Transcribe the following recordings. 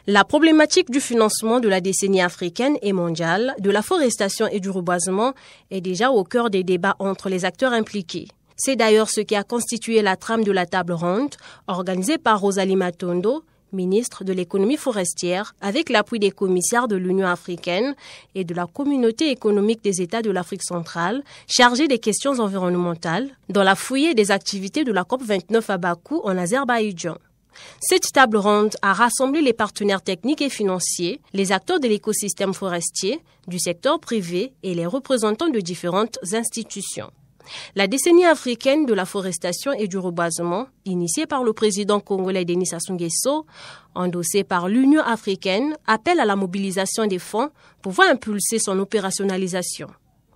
La problématique du financement de la décennie africaine et mondiale, de la forestation et du reboisement est déjà au cœur des débats entre les acteurs impliqués. C'est d'ailleurs ce qui a constitué la trame de la table ronde organisée par Rosalie Matondo, ministre de l'économie forestière, avec l'appui des commissaires de l'Union africaine et de la Communauté économique des États de l'Afrique centrale, chargée des questions environnementales, dans la foulée des activités de la COP29 à Bakou en Azerbaïdjan. Cette table ronde a rassemblé les partenaires techniques et financiers, les acteurs de l'écosystème forestier, du secteur privé et les représentants de différentes institutions. La décennie africaine de la forestation et du reboisement, initiée par le président congolais Denis Sassou Nguesso, endossée par l'Union africaine, appelle à la mobilisation des fonds pour pouvoir impulser son opérationnalisation.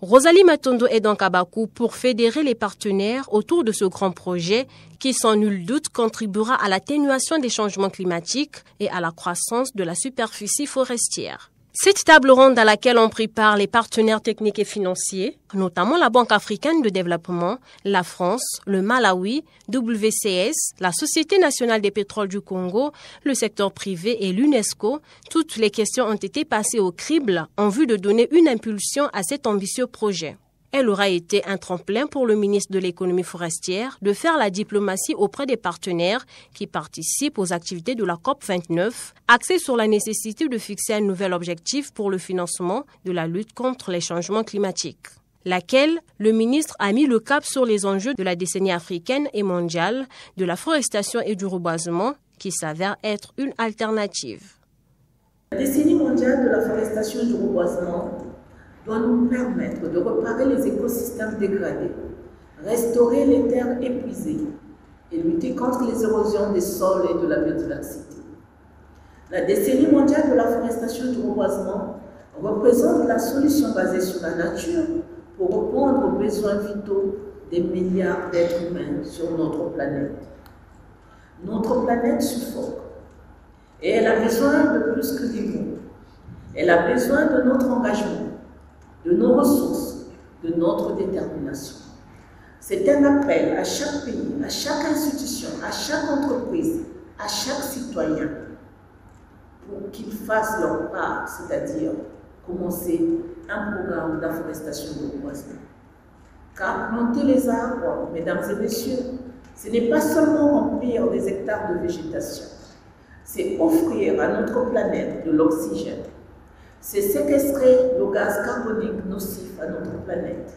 Rosalie Matondo est donc à Bakou pour fédérer les partenaires autour de ce grand projet qui, sans nul doute, contribuera à l'atténuation des changements climatiques et à la croissance de la superficie forestière. Cette table ronde à laquelle ont pris part les partenaires techniques et financiers, notamment la Banque africaine de développement, la France, le Malawi, WCS, la Société nationale des pétroles du Congo, le secteur privé et l'UNESCO, toutes les questions ont été passées au crible en vue de donner une impulsion à cet ambitieux projet. Elle aura été un tremplin pour le ministre de l'économie forestière de faire la diplomatie auprès des partenaires qui participent aux activités de la COP29, axée sur la nécessité de fixer un nouvel objectif pour le financement de la lutte contre les changements climatiques, laquelle le ministre a mis le cap sur les enjeux de la décennie africaine et mondiale, de la forestation et du reboisement, qui s'avère être une alternative. La décennie mondiale de la forestation et du reboisement doit nous permettre de réparer les écosystèmes dégradés, restaurer les terres épuisées et lutter contre les érosions des sols et de la biodiversité. La décennie mondiale de la forestation et du reboisement représente la solution basée sur la nature pour répondre aux besoins vitaux des milliards d'êtres humains sur notre planète. Notre planète suffoque et elle a besoin de plus que vivre. Elle a besoin de notre engagement, de nos ressources, de notre détermination. C'est un appel à chaque pays, à chaque institution, à chaque entreprise, à chaque citoyen pour qu'ils fassent leur part, c'est-à-dire commencer un programme d'afforestation et de reboisement. Car planter les arbres, mesdames et messieurs, ce n'est pas seulement remplir des hectares de végétation, c'est offrir à notre planète de l'oxygène. C'est séquestrer le gaz carbonique nocif à notre planète.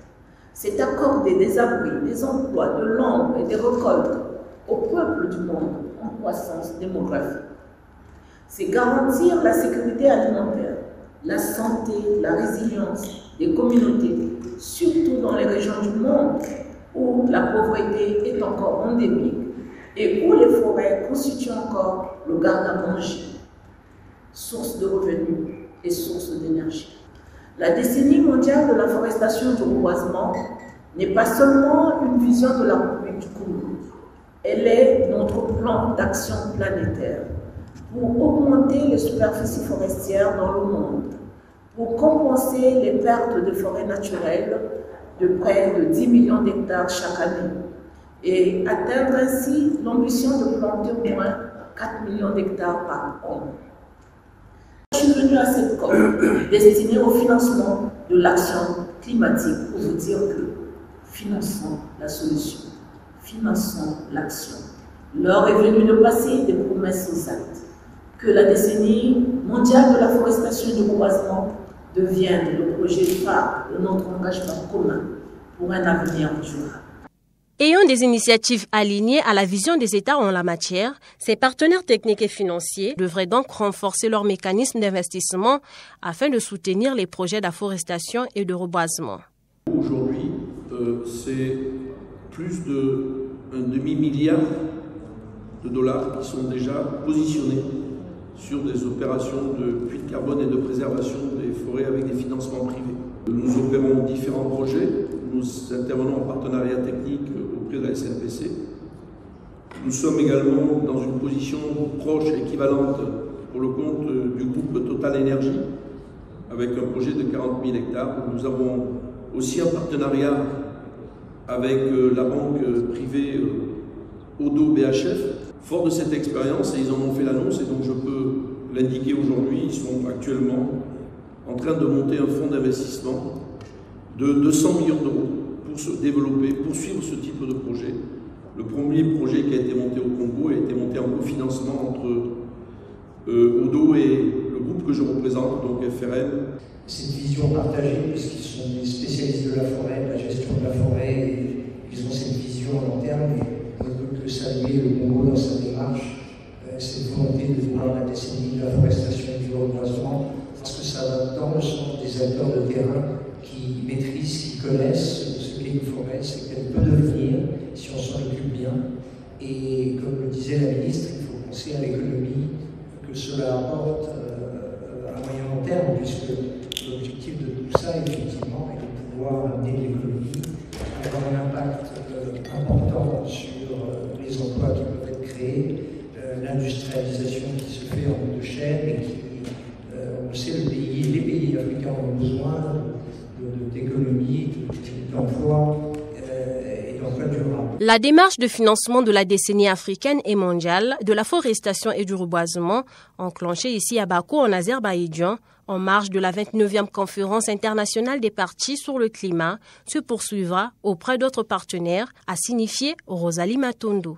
C'est accorder des abris, des emplois, de l'ombre et des récoltes au peuple du monde en croissance démographique. C'est garantir la sécurité alimentaire, la santé, la résilience des communautés, surtout dans les régions du monde où la pauvreté est encore endémique et où les forêts constituent encore le garde-à-manger, source de revenus et source d'énergie. La décennie mondiale de la forestation et du reboisement n'est pas seulement une vision de la République du Congo, elle est notre plan d'action planétaire pour augmenter les superficies forestières dans le monde, pour compenser les pertes de forêts naturelles de près de 10 millions d'hectares chaque année et atteindre ainsi l'ambition de planter au moins 4 millions d'hectares par an. Je suis venue à cette COP destinée au financement de l'action climatique pour vous dire que finançons la solution, finançons l'action. L'heure est venue de passer des promesses aux actes. Que la décennie mondiale de la forestation et du reboisement devienne le projet phare de notre engagement commun pour un avenir durable. Ayant des initiatives alignées à la vision des États en la matière, ces partenaires techniques et financiers devraient donc renforcer leurs mécanismes d'investissement afin de soutenir les projets d'afforestation et de reboisement. Aujourd'hui, c'est plus d'un demi-milliard de dollars qui sont déjà positionnés sur des opérations de puits de carbone et de préservation des forêts avec des financements privés. Nous opérons différents projets, nous intervenons en partenariat technique auprès de la SNPC. Nous sommes également dans une position proche, équivalente pour le compte du groupe Total Énergie, avec un projet de 40 000 hectares. Nous avons aussi un partenariat avec la banque privée Odo BHF. Fort de cette expérience, et ils en ont fait l'annonce, et donc je peux l'indiquer aujourd'hui, ils sont actuellement en train de monter un fonds d'investissement de 200 millions d'euros pour se développer, poursuivre ce type de projet. Le premier projet qui a été monté au Congo a été monté en cofinancement entre Odo et le groupe que je représente, donc FRN. C'est une vision partagée, puisqu'ils sont des spécialistes de la forêt, de la gestion de la forêt, et ils ont cette vision à long terme, et on ne peut que saluer le Congo dans sa démarche, cette volonté de voir la décennie de la forestation et du reboisement, parce que ça va dans le sens des acteurs de terrain qui maîtrisent, qui connaissent ce qu'est une forêt, ce qu'elle peut devenir si on s'en occupe bien. Et comme le disait la ministre, il faut penser à l'économie que cela apporte à moyen long terme, puisque l'objectif de tout ça, effectivement, est de pouvoir amener l'économie, avoir un impact important sur les emplois qui peuvent être créés, l'industrialisation qui se fait en bout de chaîne et qui, on le sait, les pays africains ont besoin d'économie, d'emploi et d'emploi durable. La démarche de financement de la décennie africaine et mondiale de la forestation et du reboisement, enclenchée ici à Bakou en Azerbaïdjan, en marge de la 29e conférence internationale des partis sur le climat, se poursuivra auprès d'autres partenaires, a signifié Rosalie Matondo.